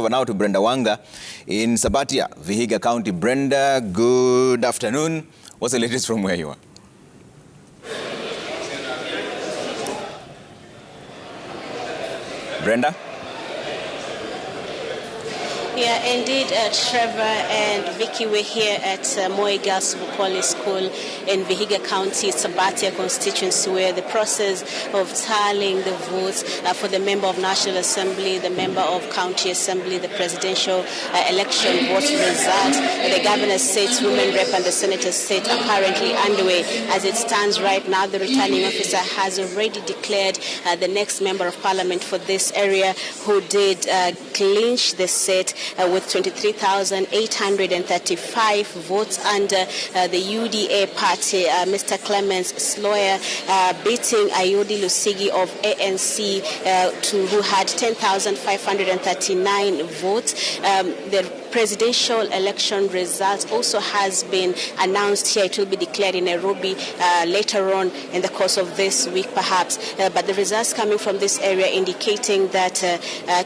Over now to Brenda Wanga in Sabatia, Vihiga County. Brenda, good afternoon. What's the latest from where you are? Brenda? Yeah, indeed, Trevor and Vicky, we're here at Moi Girls Police School in Vihiga County, Sabatia constituency, where the process of tallying the votes for the member of National Assembly, the member of County Assembly, the presidential election vote results, the governor's seat, women rep and the senator's seat are currently underway. As it stands right now, the returning officer has already declared the next member of parliament for this area, who did clinch the seat with 23,835 votes under the UDA party. Mr. Clemens Sloyer beating Ayodi Lusigi of ANC, who had 10,539 votes. The presidential election results also has been announced here. It will be declared in Nairobi later on in the course of this week, perhaps. But the results coming from this area indicating that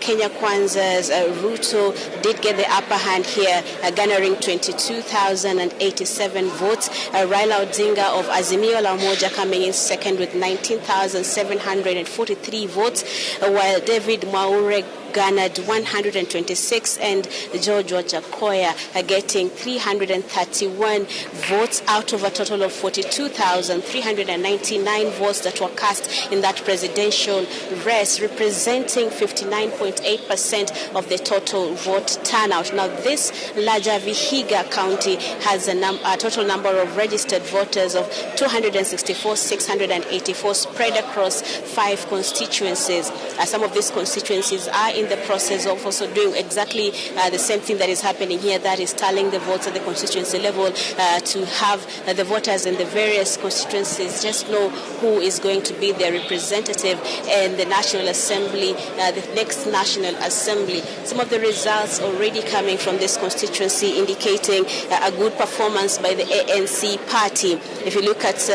Kenya Kwanza's Ruto did get the upper hand here, garnering 22,087 votes. Raila Odinga of Azimio la Umoja coming in second with 19,743 votes, while David Mwaure garnered 126 and George Wajakoya getting 331 votes out of a total of 42,399 votes that were cast in that presidential race, representing 59.8% of the total vote turnout. Now, this larger Vihiga County has a total number of registered voters of 264,684 spread across 5 constituencies. Some of these constituencies are in the process of also doing exactly the same thing that is happening here, that is tallying the votes at the constituency level to have the voters in the various constituencies just know who is going to be their representative in the National Assembly, the next National Assembly. Some of the results already coming from this constituency indicating a good performance by the ANC party. If you look at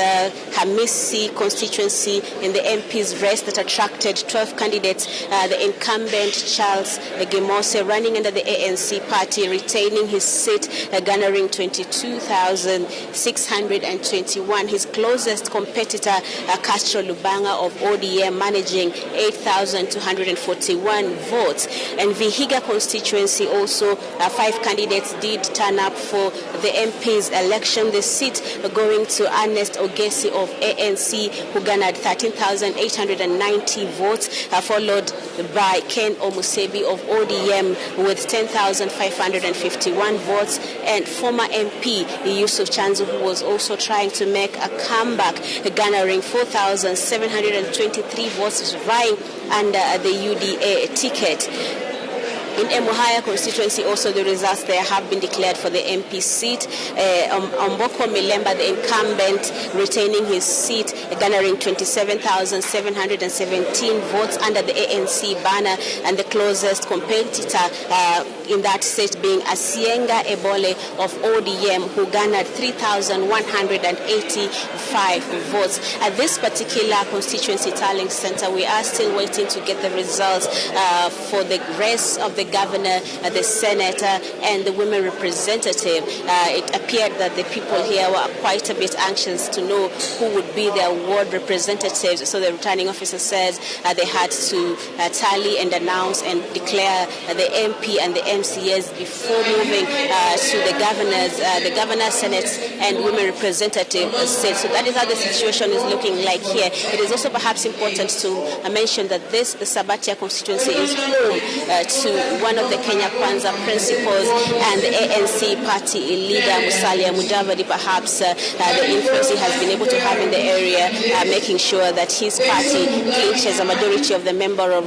Hamisi constituency in the MP's race that attracted 12 candidates, the incumbent Charles Gemose running under the ANC party, retaining his seat, garnering 22,621. His closest competitor, Castro Lubanga of ODM, managing 8,241 votes. And Vihiga constituency also, 5 candidates did turn up for the MP's election. The seat going to Ernest Ogesi of ANC, who garnered 13,890 votes, followed by Ken Omusebi of ODM with 10,551 votes, and former MP Yusuf Chanzu, who was also trying to make a comeback, garnering 4,723 votes, vying under the UDA ticket. In Emuhaya constituency, also the results there have been declared for the MP seat. Omboko Milemba, the incumbent, retaining his seat, garnering 27,717 votes under the ANC banner, and the closest competitor in that seat being Asienga Ebole of ODM, who garnered 3,185 votes. At this particular constituency tallying center, we are still waiting to get the results for the rest of the governor, the senator, and the women representative. It appeared that the people here were quite a bit anxious to know who would be their ward representatives. So the returning officer says they had to tally and announce and declare the MP and the MCAs before moving to the governor, senate, and women representative seat. So that is how the situation is looking like here. It is also perhaps important to mention that the Sabatia constituency is home to one of the Kenya Kwanza principals and the ANC party leader, Musalia Mudavadi. Perhaps the influence he has been able to have in the area, making sure that his party clinches a majority of the member of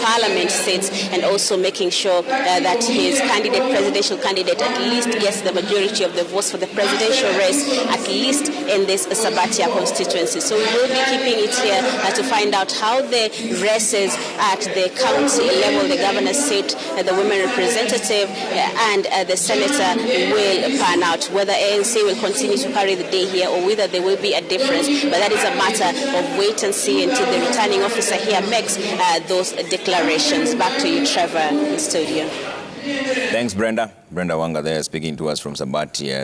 parliament seats, and also making sure that his presidential candidate, at least gets the majority of the votes for the presidential race, at least in this Sabatia constituency. So we will be keeping it here to find out how the races at the county level, the governor's seat, the women representative and the senator will pan out. Whether ANC will continue to carry the day here or whether there will be a difference, but that is a matter of wait and see until the returning officer here makes those declarations. Back to you, Trevor, in studio. Thanks, Brenda. Brenda Wanga there speaking to us from Sabatia.